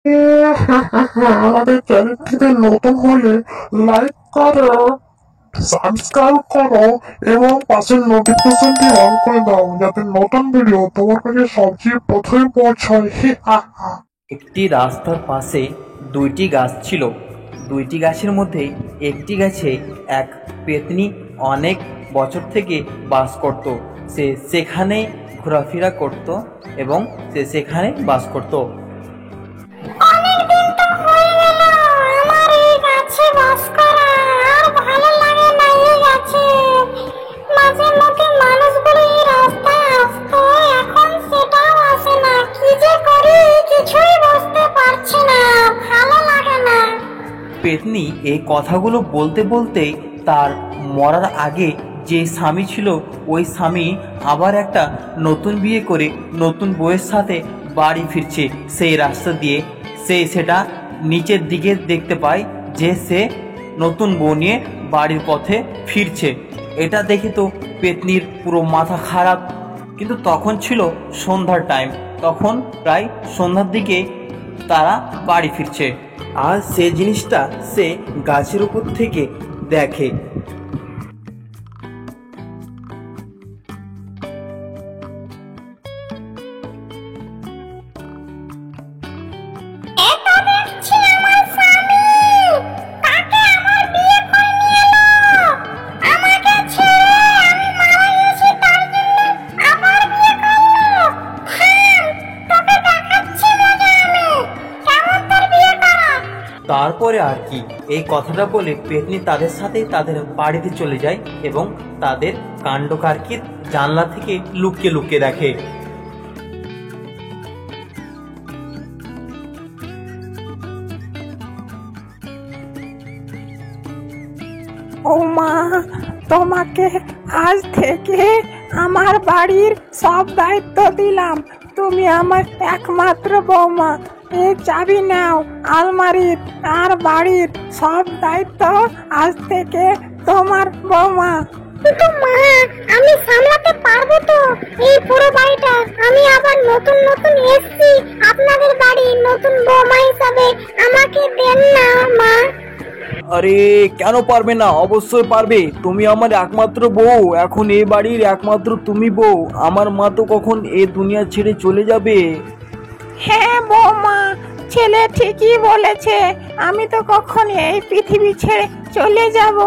আমাদের চ্যানেলটিতে নতুন হলে লাইক করো, সাবস্ক্রাইব করো এবং পাশের নোটিফিকেশনটি অন করে দাও যাতে নতুন ভিডিও তোমার কাছে সবচেয়ে প্রথমে পৌঁছায়। একটি রাস্তার পাশে দুইটি গাছ ছিল। দুইটি গাছের মধ্যে একটি গাছে এক পেতনি অনেক বছর থেকে বাস করত। সে সেখানে ঘোরাফেরা করত এবং সে সেখানে বাস করত। অনেকদিন তো হয়ে গেল আমার এই গাছে বাস করা, আর ভালো লাগে না এই গাছে। মাঝে মধ্যে মানুষগুলো এই রাস্তায় আসতো, এখন সেটাও আসে না। কি যে করি কিছুই বুঝতে পারছি না, ভালো লাগে না। পেতনি এই কথাগুলো বলতে বলতেই তার মরার আগে যে স্বামী ছিল ওই স্বামী আবার একটা নতুন বিয়ে করে নতুন বউয়ের সাথে বাড়ি ফিরছে। সেই রাস্তা দিয়ে সেটা নিচের দিকে দেখতে পায় যে সে নতুন বউ নিয়ে বাড়ির পথে ফিরছে। এটা দেখে তো পেতনির পুরো মাথা খারাপ। কিন্তু তখন ছিল সন্ধ্যার টাইম, তখন প্রায় সন্ধ্যার দিকে তারা বাড়ি ফিরছে। আর সে জিনিসটা সে গাছের উপর থেকে দেখে। এটা দেখছি আমার স্বামী, তাকে আমার বিয়ে করে নিয়ে এলো। আমাকে ছেড়ে আমি মারা গেছি তার জন্য আবার বিয়ে করলো। থাম, তোকে দেখাচ্ছি মজা আমি, কেমন তোর বিয়ে করা। তারপরে আর কি, এই কথাটা বলে পেতনি তাদের সাথে তাদের বাড়িতে চলে যায় এবং তাদের কাণ্ড কারকির জানলা থেকে লুকিয়ে লুকিয়ে দেখে। ও মা, তোমাকে আজ থেকে আমার বাড়ির সব দায়িত্ব দিলাম। তুমি আমার একমাত্র বৌমা। এই চাবি নাও আলমারির, আর বাড়ির সব দায়িত্ব আজ থেকে তোমার বৌমা। কিন্তু মা, আমি সামলাতে পারবো তো এই পুরো বাড়িটা? আমি আবার নতুন নতুন এসেছি আপনাদের বাড়ি, নতুন বৌমা হিসাবে আমাকে দেন না মা। আরে কেন পারবে না, অবশ্যই পারবে। তুমি আমার একমাত্র বউ, এখন এই বাড়ির একমাত্র তুমি বউ। আমার মা তো কখন এ দুনিয়া ছেড়ে চলে যাবে। হ্যাঁ বৌমা, ছেলে ঠিকই বলেছে। আমি তো কখন এই পৃথিবী ছেড়ে চলে যাব।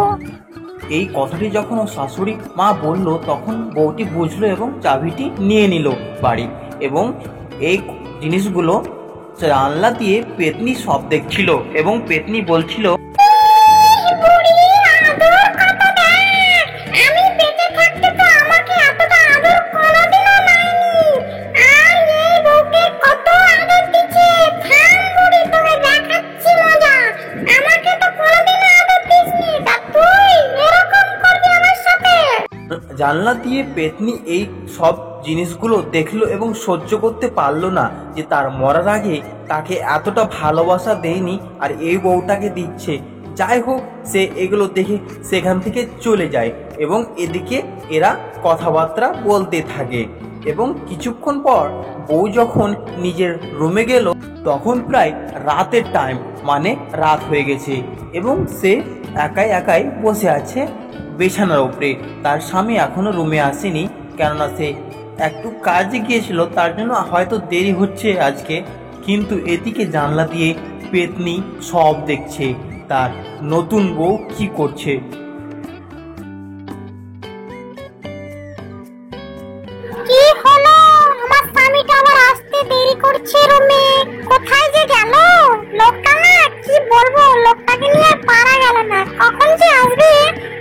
এই কথাটি যখন ও শাশুড়ি মা বলল তখন বউটি বুঝলো এবং চাবিটি নিয়ে নিল বাড়ি। এবং এই জিনিসগুলো জানলা দিয়ে পেতনি সব দেখছিল এবং পেতনি বলছিল, বুড়ির আদর কত দেখ, আমি বেঁচে থাকতে তো আমাকে এতটা আদর কোনোদিনও নাইনি। আর এই বউকে কত আদর দিচ্ছে। থাম বুড়ি, তোকে দেখাচ্ছি মজা। আমাকে তো কোনোদিনও আদর দিসনি, তা তুই এরকম করবি আমার সাথে? জানলা দিয়ে পেতনি এই সব জিনিসগুলো দেখলো এবং সহ্য করতে পারলো না যে তার মরার আগে তাকে এতটা ভালোবাসা দেয়নি আর এই বউটাকে দিচ্ছে। যাই হোক, সে এগুলো দেখে সেখান থেকে চলে যায় এবং এদিকে এরা কথাবার্তা বলতে থাকে। এবং কিছুক্ষণ পর বউ যখন নিজের রুমে গেল তখন প্রায় রাতের টাইম, মানে রাত হয়ে গেছে এবং সে একাই একাই বসে আছে বিছানার উপরে। তার স্বামী এখনো রুমে আসেনি, কেননা সে একটু কাজে গিয়েছিল, তার জন্য হয়তো দেরি হচ্ছে আজকে। কিন্তু এদিকে জানলা দিয়ে পেতনি সব দেখছে তার নতুন বউ কি করছে। কি হলো, আমার স্বামীটা আবার আসতে দেরি করছে রুমে? কোথায় যে গেল লোকটা? না কি বলবো, লোকটাকে নিয়ে আর পারা গেল না। কখন যে আসবে?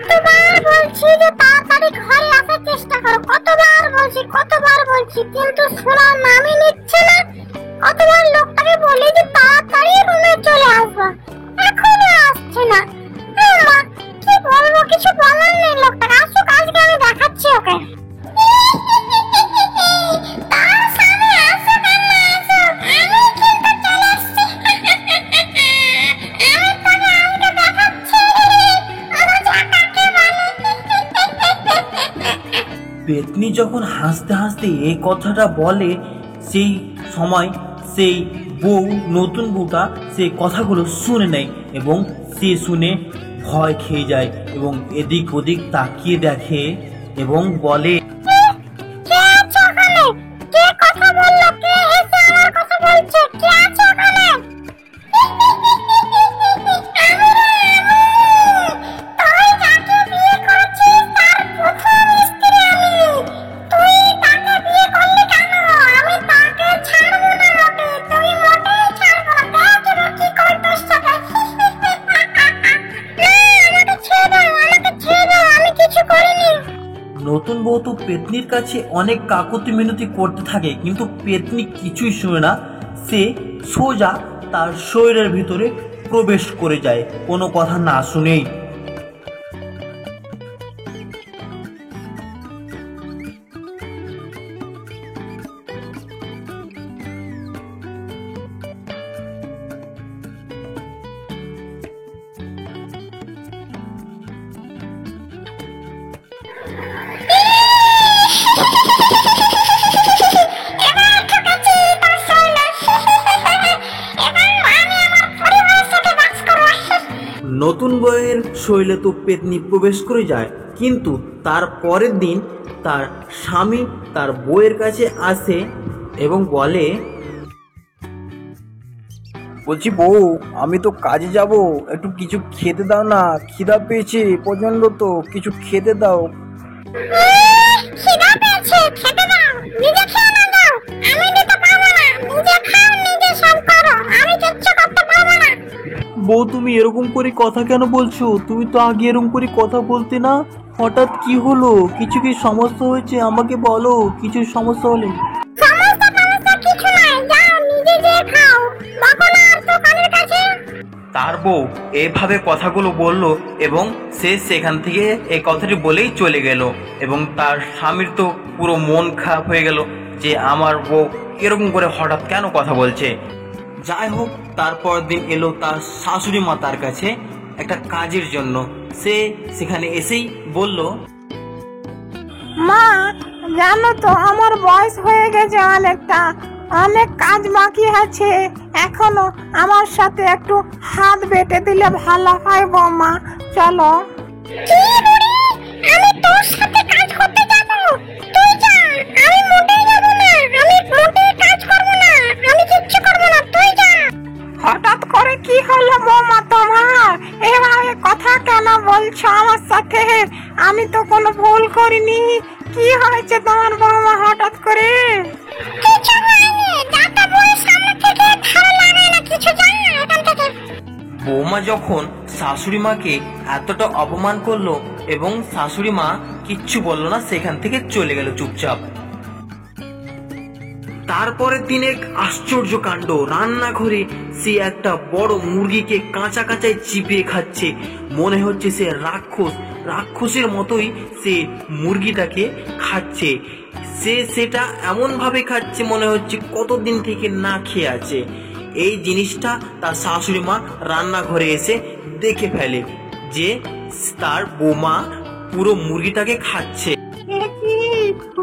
কতবার বলছি যে তাড়াতাড়ি ঘরে আসার চেষ্টা করো, কতবার বলছি কিন্তু শোনার নামই নিচ্ছে না। কতবার লোকটাকে বলি যে তাড়াতাড়ি রুমে চলে আসবা, এখনো আসছে না। মা, কি বলবো, কিছু বলার নেই। লোকটাকে আসুক, আজকে আমি দেখাচ্ছি ওকে। তার সামনে আসুক আর না আসুক, আমি কিন্তু চলে আসছি। আমি তোকে আজকে দেখাচ্ছি মজা কাকে বলে। পেতনি যখন হাসতে হাসতে এই কথাটা বলে সেই সময় সেই নতুন বউটা সে কথাগুলো শুনে নেয় এবং সে শুনে ভয় খেয়ে যায় এবং এদিক ওদিক তাকিয়ে দেখে এবং বলে, কে আছে ওখানে? কে কথা বললো? কে এসে আমার কথা বলছে? কে আছে ওখানে? আমি রে, আমি। তুই যাকে বিয়ে করেছিস তার প্রথম স্ত্রী আমি। তুই তাকে বিয়ে করলি কেন? আমি তাকে ছাড়বো না মোটে। তুই মোটেই ছাড়বো না। দেখ এবার কি করে তোর সাথে। না, আমাকে ছেড়ে দাও, আমাকে ছেড়ে দাও। আমি কিছু করিনি। নতুন বউ তো পেতনির কাছে অনেক কাকুতি মিনতি করতে থাকে, কিন্তু পেতনি কিছুই শুনে না। সে সোজা তার শরীরের ভিতরে প্রবেশ করে যায় কোনো কথা না শুনেই। এবার ঠকেছি তোর শরীরে। এবার আমি আমার পরিবারের সাথে বাস করবো। নতুন বউয়ের শরীরে তো পেতনি প্রবেশ করে যায়, কিন্তু তার পরের দিন তার স্বামী তার বউয়ের কাছে আসে এবং বলে, বলছি বউ, আমি তো কাজে যাব, একটু কিছু খেতে দাও না, খিদা পেয়েছে প্রচন্ড, তো কিছু খেতে দাও। খিদা পেয়েছে, খেতে দাও। নিজে খেয়ে না দাও, আমি দিতে পারবো না। নিজে খাও, নিজে সব করো, আমি কিচ্ছু করতে পারবো না। বউ, তুমি এরকম করে কথা কেন বলছো? তুমি তো আগে এরকম করে কথা বলতে না, হঠাৎ কি হলো? কিছু কি সমস্যা হয়েছে? আমাকে বলো, কিছু সমস্যা হলে। সমস্যা কিছু নাই, যাও নিজে যে খাও, বকো না আর দোকানের কাছে। তার বউ এভাবে কথাগুলো বলল এবং সে সেখান থেকে এই কথাটি বলেই চলে গেল এবং তার স্বামীর তো পুরো মন খারাপ হয়ে গেল যে আমার বউ এরকম করে হঠাৎ কেন কথা বলছে। যাই হোক, তারপর দিন এলো তার শাশুড়ি মা তার কাছে একটা কাজের জন্য। সে সেখানে এসেই বলল, মা, জানো তো আমার বয়স হয়ে গেছে অনেকটা, অনেক কাজ বাকি আছে এখনো। আমার সাথে একটু হাত বেটে দিলে ভালো হয় বৌমা, চলো। কি বুড়ি, আমি তোর সাথে কাজ করতে যাব? তুই যা, আমি মোটেই যাব না। আমি মোটেই কাজ করব না, আমি কিচ্ছু করব না, তুই যা। হঠাৎ করে কি হলো বৌমা তোমার? এভাবে কথা কেন বলছো আমার সাথে? আমি তো কোনো ভুল করিনি। কি হয়েছে তোমার বৌমা হঠাৎ করে? কিছু হয়নি, যাতা বউয়ের সামনে থেকে ভালো লাগে না কিছু, যা এখান থেকে। বৌমা যখন শাশুড়ি মাকে এতটা অপমান করলো এবং শাশুড়ি মা কিচ্ছু বললো না, সেখান থেকে চলে গেল চুপচাপ। তারপরের দিন এক আশ্চর্য কাণ্ড, রান্নাঘরে সে একটা বড় মুরগিকে কাঁচা কাঁচায় চিবিয়ে খাচ্ছে। মনে হচ্ছে সে রাক্ষসের মতোই সে মুরগিটাকে খাচ্ছে। সে সেটা এমন ভাবে খাচ্ছে মনে হচ্ছে কতদিন থেকে না খেয়ে আছে। এই জিনিসটা তার শাশুড়ি মা রান্নাঘরে এসে দেখে ফেলে যে তার বৌমা পুরো মুরগিটাকে খাচ্ছে। কি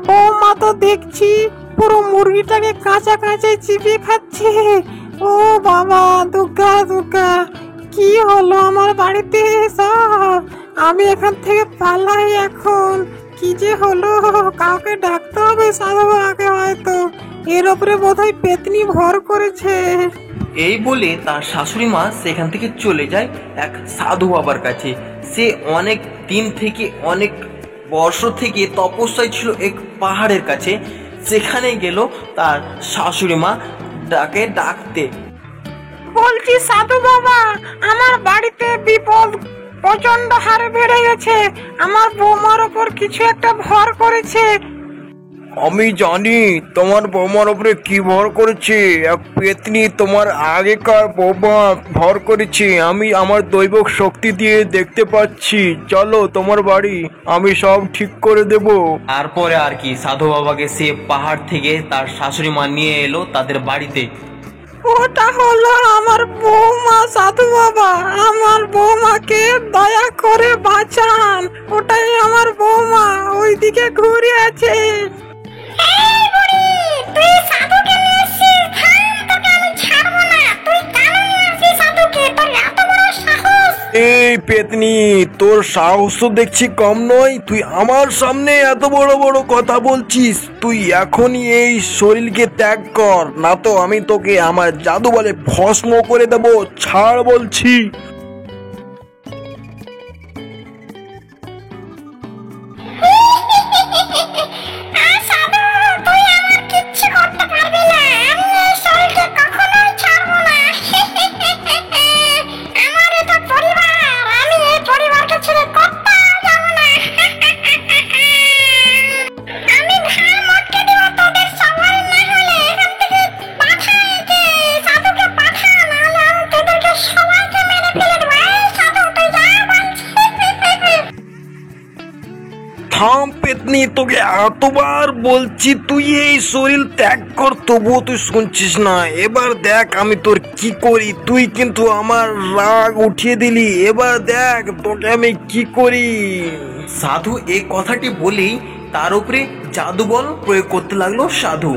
বৌমা, তো দেখছি পুরো মুরগিটাকে কাঁচা কাঁচায় চিবিয়ে খাচ্ছে। ও বাবা, দুর্গা দুর্গা, কি হলো আমার বাড়িতে সব? আমি এখান থেকে পালাই এখন। কি যে হলো, কাউকে ডাকতে হবে সাধু বাবাকে, হয়তো এর উপরে বোধহয় পেতনি ভর করেছে। এই বলে তার শাশুড়ি মা সেখান থেকে চলে যায় এক সাধু বাবার কাছে। সে অনেক দিন থেকে, অনেক বর্ষ থেকে তপস্যায় ছিল এক পাহাড়ের কাছে। সেখানে গেল তার শাশুড়ি মা ডাকতে। বলছি সাধু বাবা, আমার বাড়িতে বিপদ প্রচন্ড হারে বেড়ে গেছে। আমার বৌমার ওপর কিছু একটা ভর করেছে। আমি জানি তোমার বৌমার উপরে কি ভর করেছে। এক পেতনি তোমার আগেকার বৌমা ভর করেছে। আমি আমার দৈব শক্তি দিয়ে দেখতে পাচ্ছি। চলো তোমার বাড়ি, আমি সব ঠিক করে দেব। তারপরে আর কি, সাধু বাবাকে সে পাহাড় থেকে তার শাশুড়ি মা নিয়ে এলো তাদের বাড়িতে। ওটা হলো আমার বৌমা সাধু বাবা, আমার বৌমাকে দয়া করে বাঁচান। ওটাই আমার বৌমা, ওইদিকে ঘুরে আছে। এই বুড়ি, তুই সাধুকে নিয়ে এসেছিস, থাম, তোকে আমি ছাড়বো এই পেতনি, তোর সাহস তো দেখছি কম নয়। তুই আমার সামনে এত বড় বড় কথা বলছিস। তুই এখনই এই শরীরকে ত্যাগ কর, না তো আমি তোকে আমার জাদু বলে ভস্ম করে দেব। ছাড় বলছি। সাধু, তুই আমার কিচ্ছু করতে পারবি না। আমি এই শরীরকে কখনোই ছাড়বো না। আমার এটা পরিবার, আমি এই পরিবারকে ছেড়ে কোথাও যাবো না। আমি ঘাড় মটকে দিব তোদের সবার, না হলে এখান থেকে পাঠা। একে সাধুকে পাঠা, নাহলে আমি তোদেরকে সবাইকে মেরে ফেলে দেবো। এই সাধু, তুই যা বলছি। থাম পেতনি, তোকে এতবার বলছি তুই এই শরীর ত্যাগ কর, তবুও তুই শুনছিস না। এবার দেখ আমি তোর কি করি। তুই কিন্তু আমার রাগ উঠিয়ে দিলি। এবার দেখ তোকে আমি কি করি। সাধু এই কথাটি বলেই তার উপরে জাদু বল প্রয়োগ করতে লাগলো সাধু।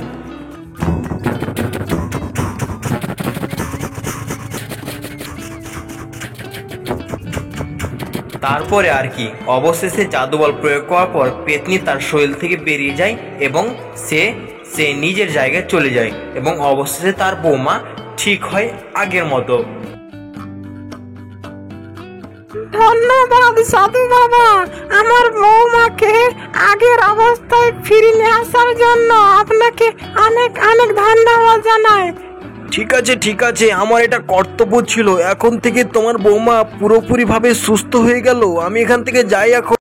তারপরে আর কি, অবশেষে জাদু বল প্রয়োগ করার পর পেতনি তার শরীর থেকে বেরিয়ে যায় এবং সে নিজের জায়গায় চলে যায় এবং অবশেষে তার বৌমা ঠিক হয় আগের মতো। ধন্যবাদ সাধু বাবা, আমার বৌমাকে আগের অবস্থায় ফিরিয়ে নিয়ে আসার জন্য আপনাকে অনেক অনেক ধন্যবাদ জানাই। ঠিক আছে ঠিক আছে, আমার এটা কর্তব্য ছিল। এখন থেকে তোমার বৌমা পুরোপুরি ভাবে সুস্থ হয়ে গেল। আমি এখান থেকে যাই এখন।